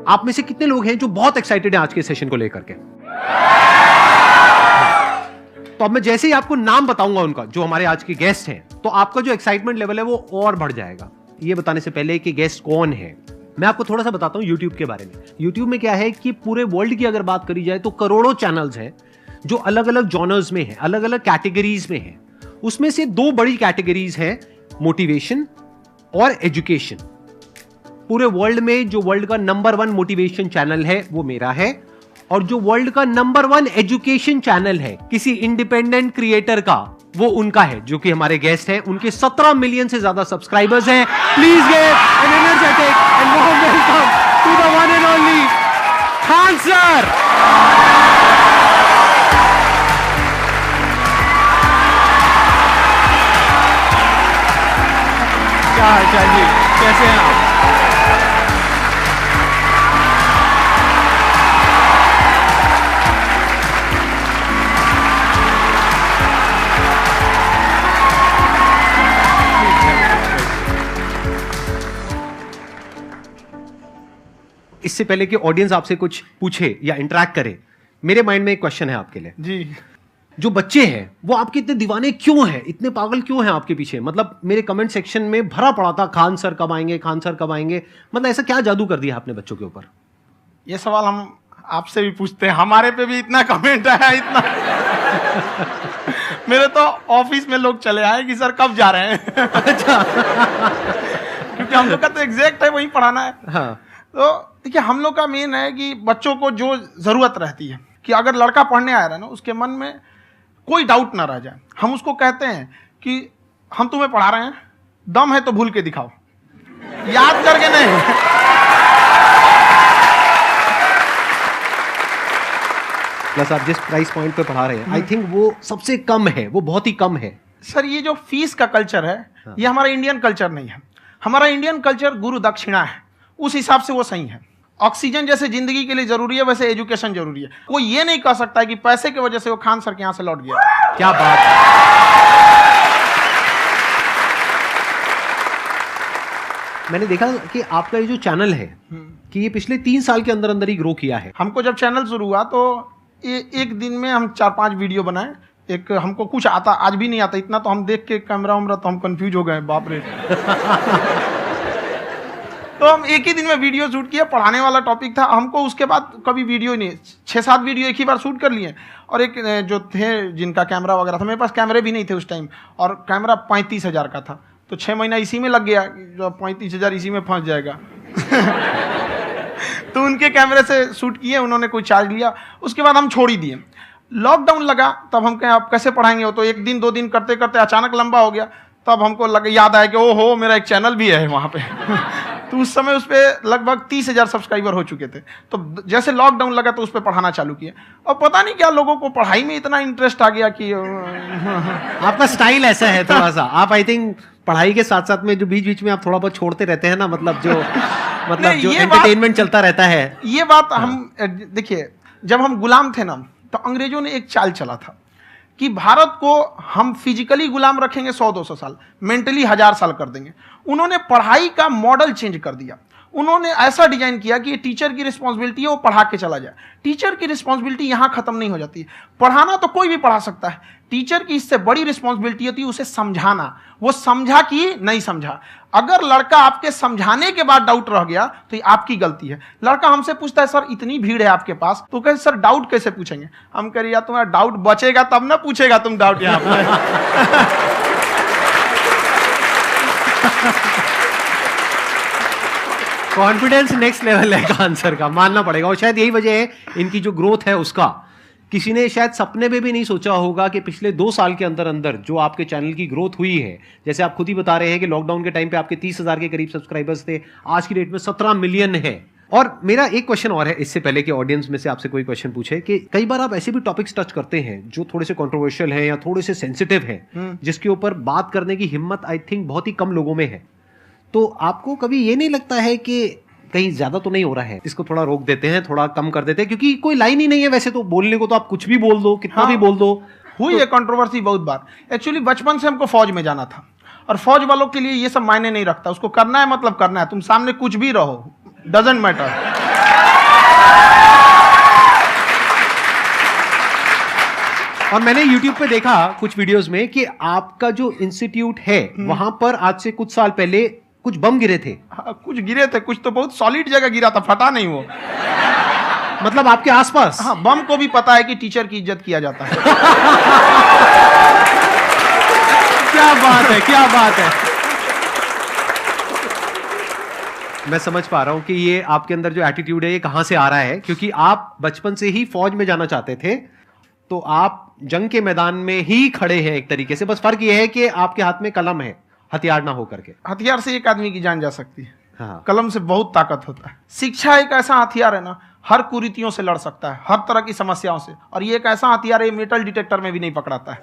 आप में से कितने लोग हैं जो बहुत एक्साइटेड हैं आज के सेशन को लेकर के? तो अब मैं जैसे ही आपको नाम बताऊंगा उनका, जो हमारे आज के गेस्ट हैं, तो आपका जो एक्साइटमेंट लेवल है वो और बढ़ जाएगा। ये बताने से पहले कि गेस्ट कौन है, मैं आपको थोड़ा सा बताता हूं YouTube के बारे में। YouTube में क्या है कि पूरे वर्ल्ड की अगर बात करी जाए तो करोड़ों चैनल्स हैं जो अलग अलग जॉनर्स में हैं, अलग अलग कैटेगरीज में हैं। उसमें से दो बड़ी कैटेगरीज हैं, मोटिवेशन और एजुकेशन। पूरे वर्ल्ड में जो वर्ल्ड का नंबर 1 मोटिवेशन चैनल है वो मेरा है, और जो वर्ल्ड का नंबर 1 एजुकेशन चैनल है किसी इंडिपेंडेंट क्रिएटर का, वो उनका है, जो कि हमारे गेस्ट हैं। उनके 17 मिलियन से ज्यादा सब्सक्राइबर्स हैं। Please give an energetic and warm welcome to the one and only Khan sir. क्या हाल जी, कैसे हैं आप? इससे पहले कि ऑडियंस आपसे कुछ पूछे या इंटरेक्ट करे, मेरे माइंड में एक क्वेश्चन है आपके लिए जी। जो बच्चे हैं वो आपके इतने दीवाने क्यों हैं, इतने पागल क्यों हैं आपके पीछे? मतलब मेरे कमेंट सेक्शन में भरा पड़ा था, खान सर कब आएंगे, खान सर कब आएंगे। मतलब ऐसा क्या जादू कर दिया आपने बच्चों के ऊपर? ये सवाल हम आपसे भी पूछते हैं, हमारे पे भी इतना कमेंट आया, इतना मेरे तो ऑफिस में लोग चले आए कि सर कब जा रहे हैं। अच्छा। क्योंकि हम लोग का तो एग्जैक्ट है वही पढ़ाना है। हाँ। तो देखिए, हम लोग का मेन है कि बच्चों को जो जरूरत रहती है कि अगर लड़का पढ़ने आ रहा है ना, उसके मन में कोई डाउट ना रह जाए। हम उसको कहते हैं कि हम तुम्हें पढ़ा रहे हैं, दम है तो भूल के दिखाओ, याद करके नहीं। प्लस आप जिस प्राइस पॉइंट पे पढ़ा रहे हैं, आई थिंक वो सबसे कम है, वो बहुत ही कम है। सर ये जो फीस का कल्चर है, ये हमारा इंडियन कल्चर नहीं है। हमारा इंडियन कल्चर गुरु दक्षिणा है, उस हिसाब से वो सही है। ऑक्सीजन जैसे जिंदगी के लिए जरूरी है, वैसे एजुकेशन जरूरी है। कोई ये नहीं कह सकता है कि पैसे की वजह से वो खान सर के यहां से लौट गया। क्या बात है। मैंने देखा कि आपका ये जो चैनल है कि ये पिछले 3 साल के अंदर अंदर ही ग्रो किया है। हमको जब चैनल शुरू हुआ तो एक दिन में हम 4-5 वीडियो बनाए। एक हमको कुछ आता, आज भी नहीं आता इतना, तो हम देख के कैमरा उमरा तो हम कंफ्यूज हो गए, बाप रे। तो हम एक ही दिन में वीडियो शूट किया, पढ़ाने वाला टॉपिक था हमको। उसके बाद कभी वीडियो नहीं, 6-7 वीडियो एक ही बार शूट कर लिए। और एक जो थे जिनका कैमरा वगैरह था, मेरे पास कैमरे भी नहीं थे उस टाइम, और कैमरा 35,000 का था, तो 6 महीना इसी में लग गया, जो 35,000 इसी में फंस जाएगा। तो उनके कैमरे से शूट किए, उन्होंने कोई चार्ज लिया, उसके बाद हम छोड़ ही दिए। लॉकडाउन लगा, तब हम कहें आप कैसे पढ़ाएंगे, वो तो 1 दिन 2 दिन करते करते अचानक लंबा हो गया। तब हमको याद आया कि ओहो मेरा एक चैनल भी है वहाँ पे। तो उस समय उस पर लगभग 30,000 सब्सक्राइबर हो चुके थे। तो जैसे लॉकडाउन लगा तो उस पर पढ़ाना चालू किया, और पता नहीं क्या लोगों को पढ़ाई में इतना इंटरेस्ट आ गया कि आपका स्टाइल ऐसा है थोड़ा सा, आप आई थिंक पढ़ाई के साथ साथ में जो बीच बीच में आप थोड़ा बहुत छोड़ते रहते हैं ना, मतलब जो एंटरटेनमेंट चलता रहता है। ये बात हम देखिए, जब हम गुलाम थे ना, तो अंग्रेजों ने एक चाल चला था कि भारत को हम फिजिकली गुलाम रखेंगे 100-200 साल, मेंटली 1000 साल कर देंगे। उन्होंने पढ़ाई का मॉडल चेंज कर दिया। उन्होंने ऐसा डिजाइन किया कि टीचर की रिस्पॉन्सिबिलिटी है वो पढ़ा के चला जाए। टीचर की रिस्पॉन्सिबिलिटी यहां खत्म नहीं हो जाती है। पढ़ाना तो कोई भी पढ़ा सकता है, टीचर की इससे बड़ी रिस्पॉन्सिबिलिटी होती है उसे समझाना। वो समझा कि नहीं समझा। अगर लड़का आपके समझाने के बाद डाउट रह गया तो ये आपकी गलती है। लड़का हमसे पूछता है सर इतनी भीड़ है आपके पास, तो कहे सर डाउट कैसे पूछेंगे? हम कह रहे यार तुम्हारा डाउट बचेगा तब ना पूछेगा तुम डाउट यहाँ पे। कॉन्फिडेंस नेक्स्ट लेवल है खान सर का, मानना पड़ेगा। और शायद यही वजह है इनकी जो ग्रोथ है उसका। किसी ने शायद सपने में भी नहीं सोचा होगा कि पिछले 2 साल के अंदर अंदर जो आपके चैनल की ग्रोथ हुई है, जैसे आप खुद ही बता रहे हैं कि लॉकडाउन के टाइम पे आपके 30,000 के करीब सब्सक्राइबर्स थे, आज की डेट में 17 मिलियन है। और मेरा एक क्वेश्चन और है, इससे पहले कि ऑडियंस में से आपसे कोई क्वेश्चन पूछे, कि कई बार आप ऐसे भी टॉपिक्स टच करते हैं जो थोड़े से कंट्रोवर्शियल हैं या थोड़े से सेंसिटिव हैं, जिसके ऊपर बात करने की हिम्मत आई थिंक बहुत ही कम लोगों में है। तो आपको कभी ये नहीं लगता है कि कहीं ज्यादा तो नहीं हो रहा है, इसको थोड़ा रोक देते हैं, थोड़ा कम कर देते हैं? क्योंकि कोई लाइन ही नहीं है वैसे तो बोलने को, तो आप कुछ भी बोल दो, कितना भी बोल दो। हुई है कंट्रोवर्सी बहुत बार। एक्चुअली बचपन से हमको फौज में जाना था, और फौज वालों के लिए ये सब मायने नहीं रखता। उसको करना है मतलब करना है, तुम सामने कुछ भी रहो, डजंट मैटर। और मैंने YouTube पे देखा कुछ वीडियोस में कि आपका जो इंस्टीट्यूट है वहां पर आज से कुछ साल पहले कुछ बम गिरे थे। हाँ, कुछ गिरे थे, कुछ तो बहुत सॉलिड जगह गिरा था, फटा नहीं वो। मतलब आपके आसपास? हाँ, बम को भी पता है कि टीचर की इज्जत किया जाता है। क्या बात है, क्या बात है। मैं समझ पा रहा हूं कि ये आपके अंदर जो एटीट्यूड है ये कहां से आ रहा है, क्योंकि आप बचपन से ही फौज में जाना चाहते थे, तो आप जंग के मैदान में ही खड़े हैं एक तरीके से। बस फर्क ये है कि आपके हाथ में कलम है, हथियार ना हो करके। हथियार से एक आदमी की जान जा सकती है, हाँ। कलम से बहुत ताकत होता है। शिक्षा एक ऐसा हथियार है ना, हर कुरीतियों से लड़ सकता है, हर तरह की समस्याओं से। और ये एक ऐसा हथियार है, मेटल डिटेक्टर में भी नहीं पकड़ाता है।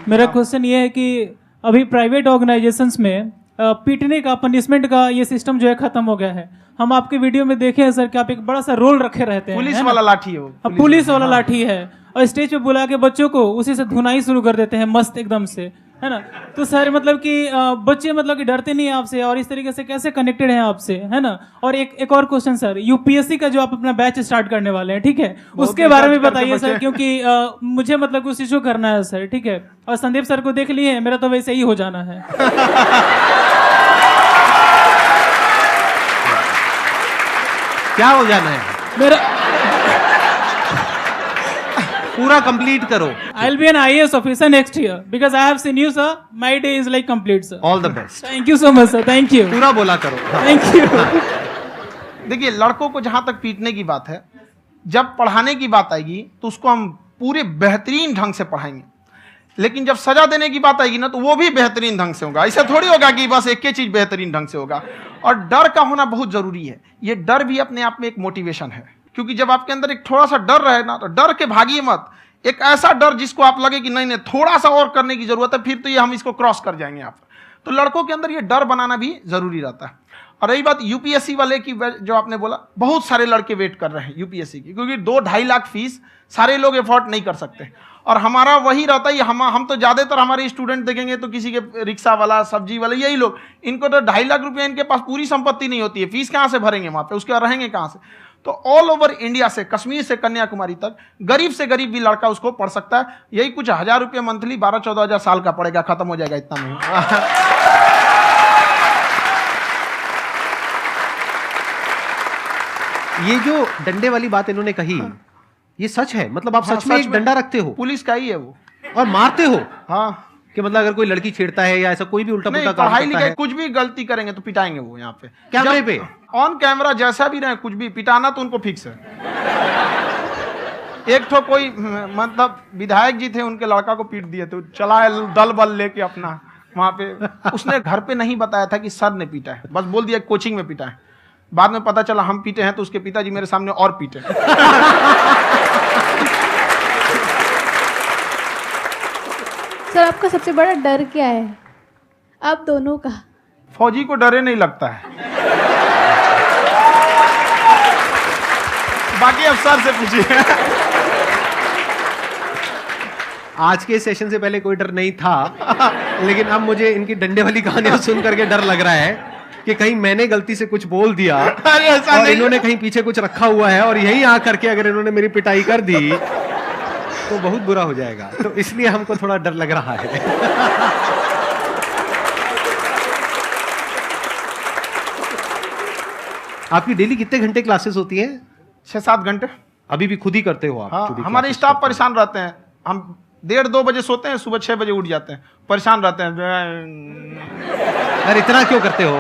मेरा क्वेश्चन ये है कि अभी प्राइवेट ऑर्गेनाइजेशंस में पीटने का, पनिशमेंट का ये सिस्टम जो है खत्म हो गया है। हम आपके वीडियो में देखे हैं सर कि आप एक बड़ा सा रोल रखे रहते हैं, पुलिस वाला लाठी है वो, पुलिस वाला लाठी है, और स्टेज पे बुला के बच्चों को उसी से धुनाई शुरू कर देते हैं मस्त एकदम से, है ना। तो सर मतलब कि बच्चे मतलब कि डरते नहीं है आपसे, और इस तरीके से कैसे कनेक्टेड हैं आपसे, है ना। और एक और क्वेश्चन सर, यूपीएससी का जो आप अपना बैच स्टार्ट करने वाले हैं, ठीक है, उसके बारे में बताइए सर, क्योंकि मुझे मतलब कुछ इशू करना है सर, ठीक है। और संदीप सर को देख लिए, मेरा तो वैसे ही हो जाना है। क्या हो जाना है? मेरा पूरा कंप्लीट करो। I'll be an IAS officer next year because I have seen you, sir. My day is like complete, sir. All the best. Thank you so much, sir. Thank you. पूरा बोला करो। Thank you. देखिए, लड़कों को जहां तक पीटने की बात है, जब पढ़ाने की बात आएगी तो उसको हम पूरे बेहतरीन ढंग से पढ़ाएंगे। लेकिन जब सजा देने की बात आएगी ना, तो वो भी बेहतरीन ढंग से होगा। ऐसा थोड़ी होगा कि बस एक ही चीज बेहतरीन ढंग से होगा। और डर का होना बहुत जरूरी है। ये डर भी अपने आप में एक मोटिवेशन है, क्योंकि जब आपके अंदर एक थोड़ा सा डर रहे ना, तो डर के भागिए मत। एक ऐसा डर जिसको आप लगे कि नहीं नहीं थोड़ा सा और करने की जरूरत है, फिर तो ये हम इसको क्रॉस कर जाएंगे यहाँ पर। तो लड़कों के अंदर ये डर बनाना भी जरूरी रहता है। और रही बात यूपीएससी वाले की, जो आपने बोला, बहुत सारे लड़के वेट कर रहे हैं यूपीएससी की, क्योंकि 2-2.5 लाख फीस सारे लोग एफोर्ड नहीं कर सकते। और हमारा वही रहता है, हम तो ज्यादातर हमारे स्टूडेंट देखेंगे तो किसी के रिक्शा वाला, सब्जी वाला, यही लोग, इनको तो 2.5 लाख रुपया, इनके पास पूरी संपत्ति नहीं होती है, फीस कहाँ से भरेंगे वहां पे, उसके बाद रहेंगे कहाँ से। तो ऑल ओवर इंडिया से, कश्मीर से कन्याकुमारी तक, गरीब से गरीब भी लड़का उसको पढ़ सकता है। यही कुछ 1000 रुपये मंथली, 12-14 हजार साल का पड़ेगा, खत्म हो जाएगा इतना में। ये जो डंडे वाली बात इन्होंने कही, ये सच है? मतलब आप सच में एक डंडा रखते हो? पुलिस का ही है वो। और मारते हो? हाँ, कि मतलब अगर कोई लड़की छेड़ता है या ऐसा कोई भी उल्टा पुल्टा काम पढ़ाई करता लिखाई है, कुछ भी गलती करेंगे तो पिटाएंगे वो यहाँ पे, कैमरे पे, ऑन कैमरा, जैसा भी रहे, कुछ भी पिटाना तो उनको फिक्स है। एक तो कोई मतलब विधायक जी थे, उनके लड़का को पीट दिए, तो चला दल बल लेके अपना वहां पे। उसने घर पे नहीं बताया था कि सर ने पीटा है, बस बोल दिया कोचिंग में पीटा है। बाद में पता चला हम पीटे हैं, तो उसके पिताजी मेरे सामने और पीटे। सर आपका सबसे बड़ा डर क्या है, आप दोनों का? फौजी को डरे नहीं लगता है, बाकी अफसर से पूछिए। आज के सेशन से पहले कोई डर नहीं था, लेकिन अब मुझे इनकी डंडे वाली कहानियां सुन करके डर लग रहा है कि कहीं मैंने गलती से कुछ बोल दिया और इन्होंने कहीं पीछे कुछ रखा हुआ है, और यहीं आ करके अगर इन्होंने मेरी पिटाई कर दी तो बहुत बुरा हो जाएगा। तो इसलिए हमको थोड़ा डर लग रहा है। आपकी डेली कितने घंटे क्लासेस होती हैं? 6-7 घंटे। अभी भी खुद ही करते हो आप? हाँ, हमारे स्टाफ परेशान रहते हैं। हम 1:30-2 बजे सोते हैं, सुबह 6 बजे उठ जाते हैं, परेशान रहते हैं। अरे इतना क्यों करते हो,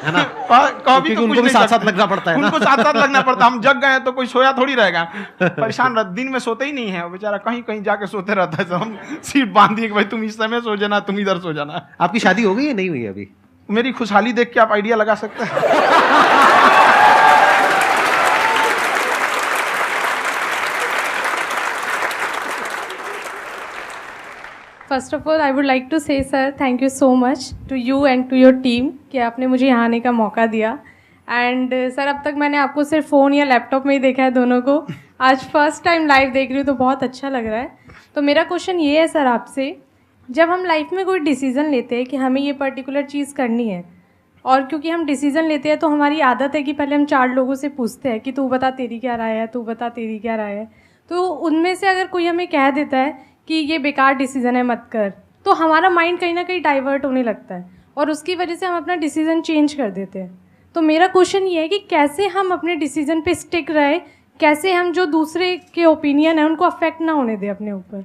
है ना? कभी तो उनको भी साथ-साथ लगना पड़ता है ना? उनको साथ-साथ लगना पड़ता है। हम जग गए तो कोई सोया थोड़ी रहेगा, परेशान रहते, दिन में सोते ही नहीं है बेचारा, कहीं कहीं जाके सोते रहता है। हम सीट बांध दिए कि भाई तुम इस समय सो जाना, तुम इधर सो जाना। आपकी शादी हो गई या नहीं हुई अभी? मेरी खुशहाली देख के आप आइडिया लगा सकते हैं। First of all I would like to say sir thank you so much to you and to your team कि आपने मुझे यहाँ आने का मौका दिया। एंड सर अब तक मैंने आपको सिर्फ फ़ोन या लैपटॉप में ही देखा है दोनों को, आज फर्स्ट टाइम लाइव देख रही हूँ तो बहुत अच्छा लग रहा है। तो मेरा क्वेश्चन ये है सर आपसे, जब हम लाइफ में कोई डिसीज़न लेते हैं कि हमें ये पर्टिकुलर चीज़ करनी है और क्योंकि हम डिसीजन लेते हैं तो हमारी आदत है कि पहले हम 4 लोगों से पूछते हैं कि तू बता तेरी क्या राय है, तू बता तेरी क्या राय है। तो उनमें से अगर कोई हमें कह देता है कि ये बेकार डिसीजन है मत कर, तो हमारा माइंड कहीं ना कहीं डाइवर्ट होने लगता है और उसकी वजह से हम अपना डिसीजन चेंज कर देते हैं। तो मेरा क्वेश्चन ये है कि कैसे हम अपने डिसीजन पे स्टिक रहे, कैसे हम जो दूसरे के ओपिनियन है उनको अफेक्ट ना होने दें अपने ऊपर।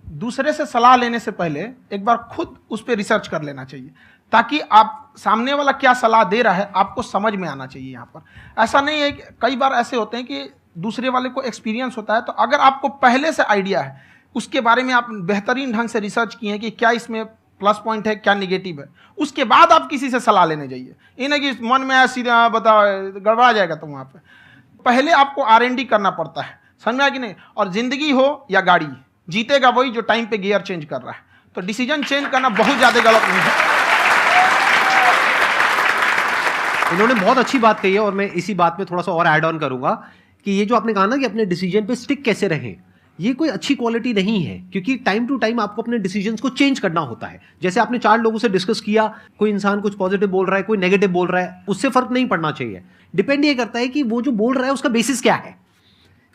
दूसरे से सलाह लेने से पहले एक बार खुद उस पर रिसर्च कर लेना चाहिए, ताकि आप सामने वाला क्या सलाह दे रहा है आपको समझ में आना चाहिए। यहाँ पर ऐसा नहीं है कि कई बार ऐसे होते हैं कि दूसरे वाले को एक्सपीरियंस होता है, तो अगर आपको पहले से आइडिया है, उसके बारे में आप बेहतरीन ढंग से रिसर्च किए हैं कि क्या इसमें प्लस पॉइंट है क्या निगेटिव है, उसके बाद आप किसी से सलाह लेने जाइए। ये नहीं कि मन में सीधे बताओ गड़बड़ा जाएगा। तो वहाँ पे पहले आपको R&D करना पड़ता है, समझ में आया कि नहीं। और जिंदगी हो या गाड़ी, जीतेगा वही जो टाइम पे गियर चेंज कर रहा है। तो डिसीजन चेंज करना बहुत ज़्यादा गलत नहीं है। इन्होंने बहुत अच्छी बात कही है और मैं इसी बात में थोड़ा सा और ऐड ऑन करूंगा कि ये जो आपने कहा ना कि अपने डिसीजन पे स्टिक कैसे रहें, ये कोई अच्छी क्वालिटी नहीं है, क्योंकि टाइम टू टाइम आपको अपने डिसीजंस को चेंज करना होता है। जैसे आपने 4 लोगों से डिस्कस किया, कोई इंसान कुछ पॉजिटिव बोल रहा है, कोई नेगेटिव बोल रहा है, उससे फर्क नहीं पड़ना चाहिए। डिपेंड ये करता है कि वो जो बोल रहा है उसका बेसिस क्या है।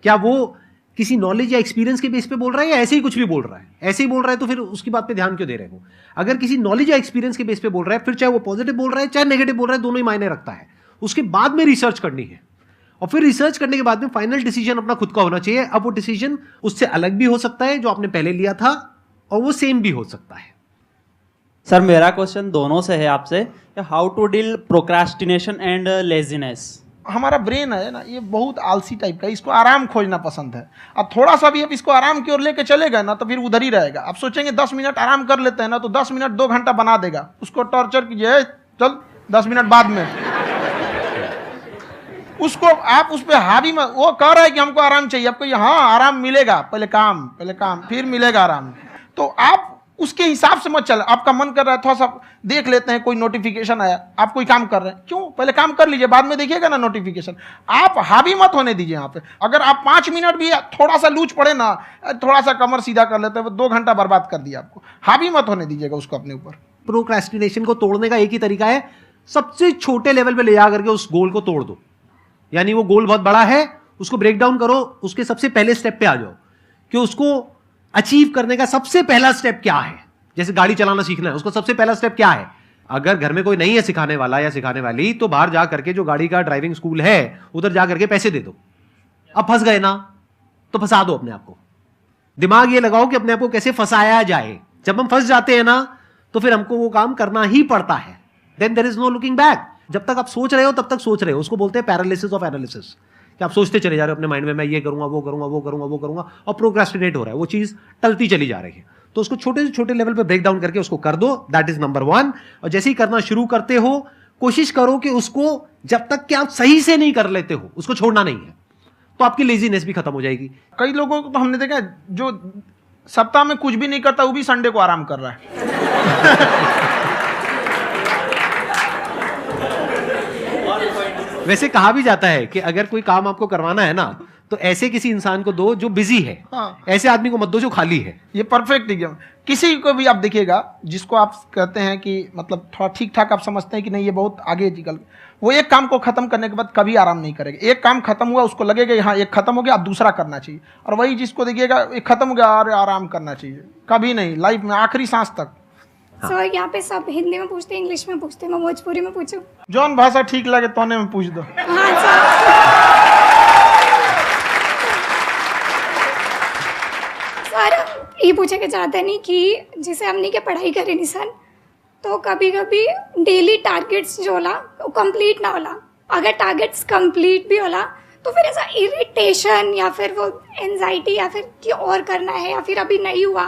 क्या वो किसी नॉलेज या एक्सपीरियंस के बेस पे बोल रहा है या ऐसे ही कुछ भी बोल रहा है? ऐसे ही बोल रहा है तो फिर उसकी बात पे ध्यान क्यों दे रहे हो? अगर किसी नॉलेज या एक्सपीरियंस के बेस पे बोल रहा है, फिर चाहे वो पॉजिटिव बोल रहा है चाहे नेगेटिव बोल रहा है, दोनों ही मायने रखता है। उसके बाद में रिसर्च करनी है और फिर रिसर्च करने के बाद में फाइनल डिसीजन अपना खुद का होना चाहिए। अब वो डिसीजन उससे अलग भी हो सकता है जो आपने पहले लिया था, और वो सेम भी हो सकता है। सर मेरा क्वेश्चन दोनों से है आपसे, how to deal procrastination and laziness. हमारा ब्रेन है ना, ये बहुत आलसी टाइप का, इसको आराम खोजना पसंद है। अब थोड़ा सा भी अब इसको आराम की ओर लेके चले गए ना तो फिर उधर ही रहेगा। आप सोचेंगे 10 मिनट आराम कर लेते हैं ना, तो 10 मिनट 2 घंटा बना देगा। उसको टॉर्चर कीजिए, चल 10 मिनट बाद में। उसको आप उस पर हावी में, वो कह रहा है कि हमको आराम चाहिए, आपको हाँ आराम मिलेगा, पहले काम फिर मिलेगा आराम। तो आप उसके हिसाब से मत चल। आपका मन कर रहा है थोड़ा सा देख लेते हैं, कोई नोटिफिकेशन आया, आप कोई काम कर रहे हैं, क्यों पहले काम कर लीजिए, बाद में देखिएगा ना नोटिफिकेशन। आप हावी मत होने दीजिए यहाँ पे। अगर आप 5 मिनट भी थोड़ा सा लूज पड़े ना, थोड़ा सा कमर सीधा कर लेते हैं, 2 घंटा बर्बाद कर दिया आपको। हावी मत होने दीजिएगा उसको अपने ऊपर। प्रोक्रेस्टिनेशन को तोड़ने का एक ही तरीका है, सबसे छोटे लेवल पे ले जा करके उस गोल को तोड़ दो। यानी वो गोल बहुत बड़ा है, उसको ब्रेक डाउन करो, उसके सबसे पहले स्टेप पे आ जाओ कि उसको अचीव करने का सबसे पहला स्टेप क्या है। जैसे गाड़ी चलाना सीखना है, उसका सबसे पहला स्टेप क्या है। अगर घर में कोई नहीं है सिखाने वाला या सिखाने वाली, तो बाहर जा करके जो गाड़ी का ड्राइविंग स्कूल है उधर जा करके पैसे दे दो। अब फंस गए ना तो फंसा दो अपने आप को। दिमाग ये लगाओ कि अपने आप को कैसे फंसाया जाए। जब हम फंस जाते हैं ना तो फिर हमको वो काम करना ही पड़ता है। Then there is no looking back. जब तक आप सोच रहे हो तब तक सोच रहे हो, उसको बोलते हैं पैरालिसिस ऑफ एनालिसिस, कि आप सोचते चले जा रहे हो अपने माइंड में, मैं ये करूंगा वो करूंगा वो करूंगा वो करूंगा, और प्रोक्रेस्टिनेट हो रहा है, वो चीज टलती चली जा रही है। तो उसको छोटे से छोटे लेवल पे ब्रेक डाउन करके उसको कर दो, दैट इज नंबर 1। और जैसे ही करना शुरू करते हो, कोशिश करो कि उसको जब तक कि आप सही से नहीं कर लेते हो उसको छोड़ना नहीं है, तो आपकी लेजीनेस भी खत्म हो जाएगी। कई लोगों को तो हमने देखा जो सप्ताह में कुछ भी नहीं करता, वो भी संडे को आराम कर रहा है। वैसे कहा भी जाता है कि अगर कोई काम आपको करवाना है ना तो ऐसे किसी इंसान को दो जो बिजी है। हाँ। ऐसे आदमी को मत दो जो खाली है। ये परफेक्ट एग्जाम। किसी को भी आप देखिएगा जिसको आप कहते हैं कि मतलब थोड़ा ठीक ठाक आप समझते हैं कि नहीं ये बहुत आगे निकल, वो एक काम को खत्म करने के बाद कभी आराम नहीं करेगा। एक काम खत्म हुआ उसको लगेगा हाँ एक खत्म हो गया, अब दूसरा करना चाहिए। और वही जिसको देखिएगा एक खत्म हो गया और आराम करना चाहिए, कभी नहीं, लाइफ में आखिरी सांस तक। सर यहाँ पे सब हिंदी में पूछते हैं, इंग्लिश में पूछते हैं, मैं भोजपुरी में पूछूं? जौन भाषा ठीक लगे तोने में पूछ दो। हाँ सर। सर ये पूछे के चाहते नहीं कि जैसे हमने के पढ़ाई करे निशान, तो कभी कभी डेली टारगेट्स जो होला वो कंप्लीट ना होला। अगर टारगेट्स कंप्लीट भी होला तो फिर ऐसा इरिटेशन या फिर वो एंजाइटी या फिर कि और करना है या फिर अभी नहीं हुआ,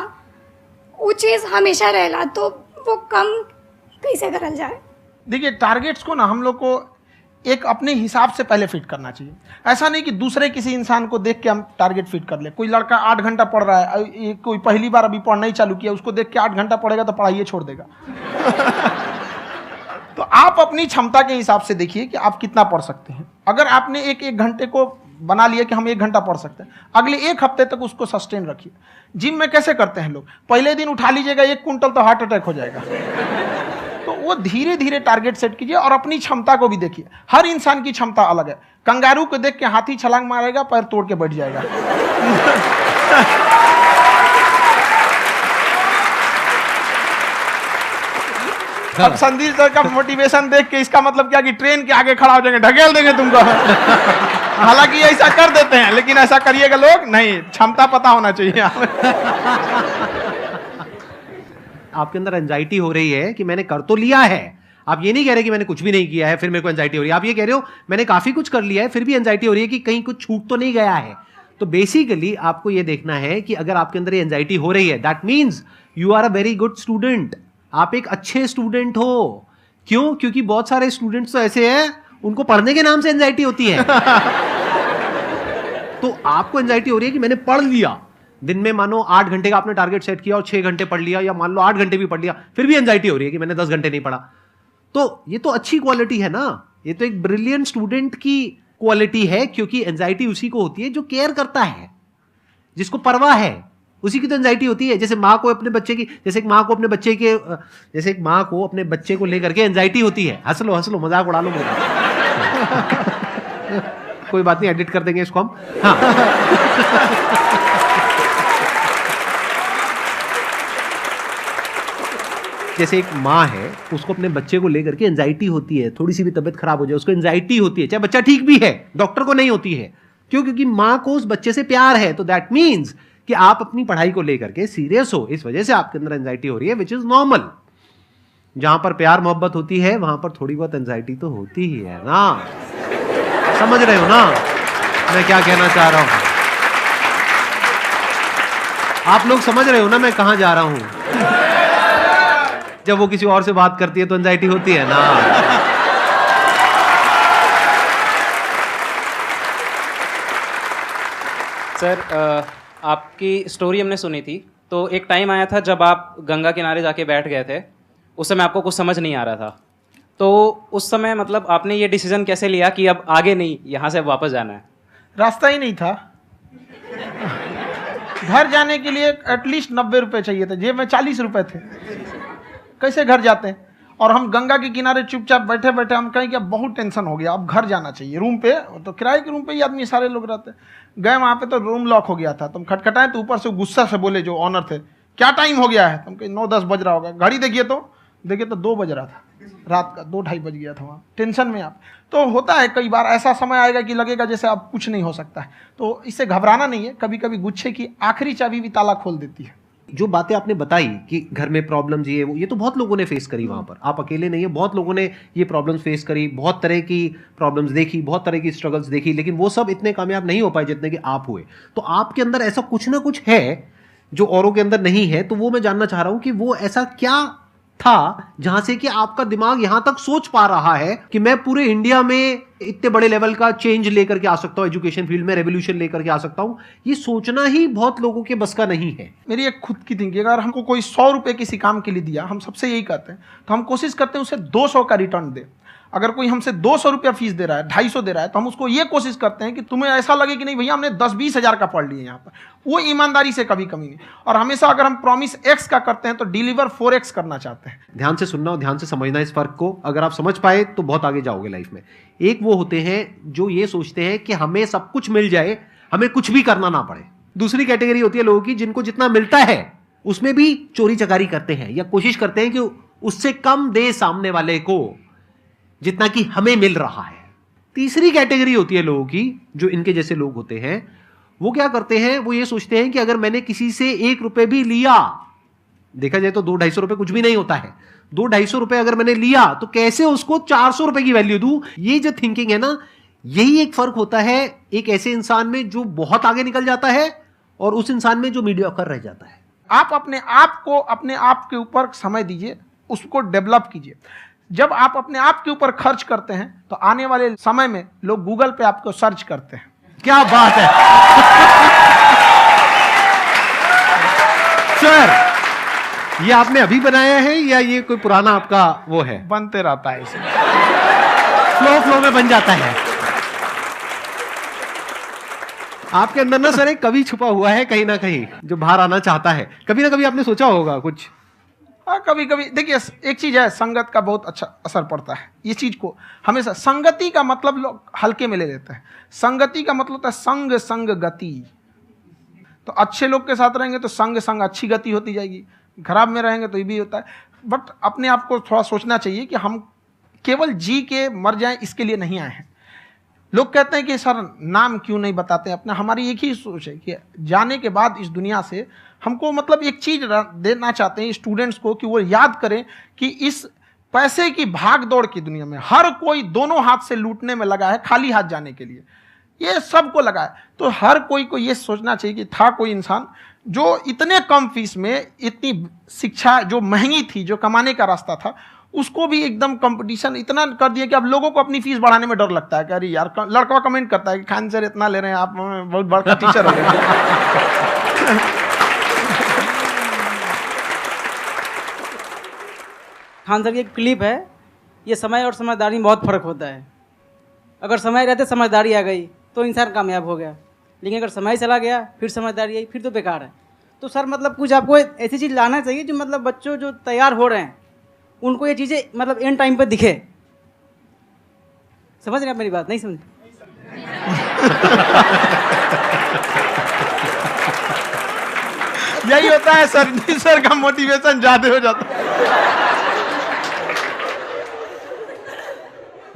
वो चीज़ हमेशा रहेला, तो वो कम कैसे करल जाए? देखिए टारगेट्स को ना हम लोग को एक अपने हिसाब से पहले फिट करना चाहिए। ऐसा नहीं कि दूसरे किसी इंसान को देख के हम टारगेट फिट कर ले। कोई लड़का 8 घंटा पढ़ रहा है, कोई पहली बार अभी पढ़ना ही चालू किया, उसको देख के 8 घंटा पढ़ेगा तो पढ़ाइए छोड़ देगा। तो आप अपनी क्षमता के हिसाब से देखिए कि आप कितना पढ़ सकते हैं। अगर आपने एक घंटे को बना लिया कि हम 1 घंटा पढ़ सकते हैं, अगले 1 हफ्ते तक उसको सस्टेन रखिए। जिम में कैसे करते हैं लोग, पहले दिन उठा लीजिएगा 1 कुंटल तो हार्ट अटैक हो जाएगा। तो वो धीरे धीरे टारगेट सेट कीजिए और अपनी क्षमता को भी देखिए। हर इंसान की क्षमता अलग है। कंगारू को देख के हाथी छलांग मारेगा, पैर तोड़ के बैठ जाएगा। अब संदीप सर का मोटिवेशन देख के इसका मतलब क्या कि ट्रेन के आगे खड़ा हो जाएंगे, ढकेल देंगे तुमको। हालांकि ऐसा कर देते हैं, लेकिन ऐसा करिएगा लोग नहीं, क्षमता पता होना चाहिए। आपके अंदर एंजाइटी हो रही है कि मैंने कर तो लिया है। आप ये नहीं कह रहे कि मैंने कुछ भी नहीं किया है फिर मेरे को एंजाइटी हो रही है। आप ये कह रहे हो मैंने काफी कुछ कर लिया है फिर भी एंजाइटी हो रही है कि कहीं कुछ छूट तो नहीं गया है। तो बेसिकली आपको ये देखना है कि अगर आपके अंदर ये एंजाइटी हो रही है, that means you are a very good student. आप एक अच्छे स्टूडेंट हो। क्यों? क्योंकि बहुत सारे स्टूडेंट्स तो ऐसे हैं उनको पढ़ने के नाम से एंजाइटी होती है। तो आपको एंजाइटी हो रही है कि मैंने पढ़ लिया। दिन में मानो 8 घंटे का आपने टारगेट सेट किया और 6 घंटे पढ़ लिया, या मान लो 8 घंटे भी पढ़ लिया, फिर भी एंजाइटी हो रही है कि मैंने 10 घंटे नहीं पढ़ा। तो ये तो अच्छी क्वालिटी है ना, ये तो एक ब्रिलियंट स्टूडेंट की क्वालिटी है। क्योंकि एंजाइटी उसी को होती है जो केयर करता है, जिसको परवाह है, उसी की तो एंजाइटी होती है। जैसे माँ को अपने बच्चे की, जैसे एक माँ को अपने बच्चे को लेकर के एंजाइटी होती है। हंस लो मजाक उड़ा लो मेरा। कोई बात नहीं, एडिट कर देंगे इसको हम। हाँ। जैसे एक माँ है, उसको अपने बच्चे को लेकर के एंजाइटी होती है, थोड़ी सी भी तबीयत खराब हो जाए उसको एंजाइटी होती है, चाहे बच्चा ठीक भी है, डॉक्टर को नहीं होती है। क्यों? क्योंकि माँ को उस बच्चे से प्यार है। तो दैट मीन्स कि आप अपनी पढ़ाई को लेकर के सीरियस हो, इस वजह से आपके अंदर एंजाइटी हो रही है, विच इज नॉर्मल। जहां पर प्यार मोहब्बत होती है वहां पर थोड़ी बहुत एंजाइटी तो होती ही है ना। समझ रहे हो ना मैं क्या कहना चाह रहा हूं? आप लोग समझ रहे हो ना मैं कहां जा रहा हूं? जब वो किसी और से बात करती है तो एंजाइटी होती है ना। सर, आपकी स्टोरी हमने सुनी थी, तो एक टाइम आया था जब आप गंगा किनारे जाके बैठ गए थे। उस समय आपको कुछ समझ नहीं आ रहा था, तो उस समय मतलब आपने ये डिसीजन कैसे लिया कि अब आगे नहीं, यहाँ से वापस जाना है? रास्ता ही नहीं था। घर जाने के लिए एटलीस्ट 90 रुपए चाहिए थे, जेब में 40 रुपए थे। कैसे घर जाते हैं? और हम गंगा के किनारे चुपचाप बैठे बैठे हम कहें कि अब बहुत टेंशन हो गया, अब घर जाना चाहिए। रूम पे, तो किराए के रूम पे ही आदमी सारे लोग रहते। गए वहाँ पे तो रूम लॉक हो गया था। तुम खटखटाए तो ऊपर से गुस्सा से बोले जो ऑनर थे, क्या टाइम हो गया है? तुम कहीं 9-10 बज रहा होगा। घड़ी देखिए तो 2 बज रहा था रात का, 2-2:30 बज गया था वहाँ। टेंशन में आप तो होता है, कई बार ऐसा समय आएगा कि लगेगा जैसे अब कुछ नहीं हो सकता है। तो इससे घबराना नहीं है। कभी कभी गुच्छे की आखिरी चाबी भी ताला खोल देती है। जो बातें आपने बताई कि घर में प्रॉब्लम्स ये तो बहुत लोगों ने फेस करी वहां पर। आप अकेले नहीं है, बहुत लोगों ने ये प्रॉब्लम्स फेस करी, बहुत तरह की प्रॉब्लम्स देखी, बहुत तरह की स्ट्रगल्स देखी, लेकिन वो सब इतने कामयाब नहीं हो पाए जितने कि आप हुए। तो आपके अंदर ऐसा कुछ ना कुछ है जो औरों के अंदर नहीं है। तो वो मैं जानना चाह रहा हूं कि वो ऐसा क्या था जहां से कि आपका दिमाग यहां तक सोच पा रहा है कि मैं पूरे इंडिया में इतने बड़े लेवल का चेंज लेकर के आ सकता हूं, एजुकेशन फील्ड में रेवोल्यूशन लेकर के आ सकता हूं। ये सोचना ही बहुत लोगों के बस का नहीं है। मेरी एक खुद की थिंकिंग, अगर हमको कोई 100 रुपए किसी काम के लिए दिया, हम सबसे यही कहते हैं, तो हम कोशिश करते हैं उसे 200 का रिटर्न दे। अगर कोई हमसे 200 रुपया फीस दे रहा है, 250 दे रहा है, तो हम उसको ये कोशिश करते हैं कि तुम्हें ऐसा लगे कि नहीं भैया हमने 10-20 हज़ार का पढ़ लिया यहाँ पर। वो ईमानदारी से कभी कमी नहीं। और हमेशा अगर हम प्रॉमिस X का करते हैं तो डिलीवर 4X करना चाहते हैं। ध्यान से सुनना और ध्यान से समझना इस फर्क को। अगर आप समझ पाए तो बहुत आगे जाओगे लाइफ में। एक वो होते हैं जो ये सोचते हैं कि हमें सब कुछ मिल जाए, हमें कुछ भी करना ना पड़े। दूसरी कैटेगरी होती है लोगों की जिनको जितना मिलता है उसमें भी चोरी चकारी करते हैं या कोशिश करते हैं कि उससे कम दे सामने वाले को जितना कि हमें मिल रहा है। तीसरी कैटेगरी होती है लोगों की, जो इनके जैसे लोग होते हैं, वो क्या करते हैं, वो ये सोचते हैं कि अगर मैंने किसी से 1 रुपए भी लिया, देखा जाए तो 200-250 रुपए कुछ भी नहीं होता है, 200-250 रुपए अगर मैंने लिया तो कैसे उसको 400 रुपए की वैल्यू दूं। ये जो थिंकिंग है ना, यही एक फर्क होता है एक ऐसे इंसान में जो बहुत आगे निकल जाता है और उस इंसान में जो मीडियोकर रह जाता है। आप अपने आप को अपने आप के ऊपर समय दीजिए, उसको डेवलप कीजिए। जब आप अपने आप के ऊपर खर्च करते हैं तो आने वाले समय में लोग गूगल पे आपको सर्च करते हैं। क्या बात है सर, ये आपने अभी बनाया है या ये कोई पुराना आपका वो है? बनते रहता है, इसे फ्लो में बन जाता है। आपके अंदर ना सर एक कवि छुपा हुआ है कहीं ना कहीं जो बाहर आना चाहता है। कभी ना कभी आपने सोचा होगा कुछ? कभी कभी देखिए, एक चीज है, संगत का बहुत अच्छा असर पड़ता है। ये चीज को हमेशा, संगति का मतलब लोग हल्के में ले लेते हैं। संगति का मतलब होता है संग संग गति। तो अच्छे लोग के साथ रहेंगे तो संग संग अच्छी गति होती जाएगी, खराब में रहेंगे तो ये भी होता है। बट अपने आप को थोड़ा सोचना चाहिए कि हम केवल जी के मर जाएं इसके लिए नहीं आए हैं। लोग कहते हैं कि सर नाम क्यों नहीं बताते अपना। हमारी एक ही सोच है कि जाने के बाद इस दुनिया से हमको मतलब एक चीज देना चाहते हैं स्टूडेंट्स को, कि वो याद करें कि इस पैसे की भाग दौड़ की दुनिया में हर कोई दोनों हाथ से लूटने में लगा है खाली हाथ जाने के लिए, ये सबको लगा है। तो हर कोई को ये सोचना चाहिए कि था कोई इंसान जो इतने कम फीस में इतनी शिक्षा जो महंगी थी, जो कमाने का रास्ता था, उसको भी एकदम कंपटीशन इतना कर दिया कि अब लोगों को अपनी फीस बढ़ाने में डर लगता है कि अरे यार, लड़का कमेंट करता है कि खान सर इतना ले रहे हैं, आप बहुत बड़ा टीचर हो गए। खान सर की एक क्लिप है, ये समय और समझदारी में बहुत फर्क होता है। अगर समय रहते समझदारी आ गई तो इंसान कामयाब हो गया, लेकिन अगर समय चला गया फिर समझदारी आई फिर तो बेकार है। तो सर मतलब कुछ आपको ऐसी चीज़ लाना चाहिए जो मतलब बच्चों जो तैयार हो रहे हैं उनको ये चीज़ें मतलब एंड टाइम पे दिखे। समझ रहे हैं आप मेरी बात? नहीं समझ? यही होता है सर, सर का मोटिवेशन ज्यादा हो जाता है।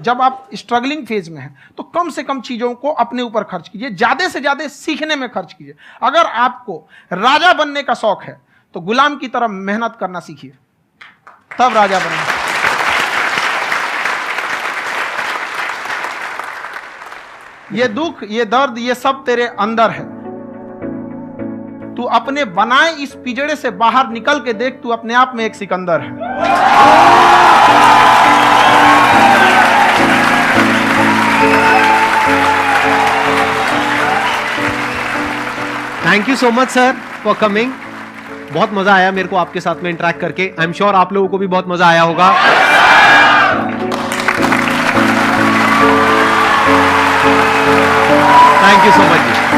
जब आप स्ट्रगलिंग फेज में हैं तो कम से कम चीजों को अपने ऊपर खर्च कीजिए, ज्यादा से ज्यादा सीखने में खर्च कीजिए। अगर आपको राजा बनने का शौक है तो गुलाम की तरह मेहनत करना सीखिए, तब राजा बनेंगे। ये दुख, ये दर्द, ये सब तेरे अंदर है। तू अपने बनाए इस पिजड़े से बाहर निकल के देख, तू अपने आप में एक सिकंदर है। Thank you so much sir for coming. बहुत मजा आया मेरे को आपके साथ में इंटरेक्ट करके। आई एम श्योर आप लोगों को भी बहुत मजा आया होगा। Thank you so much.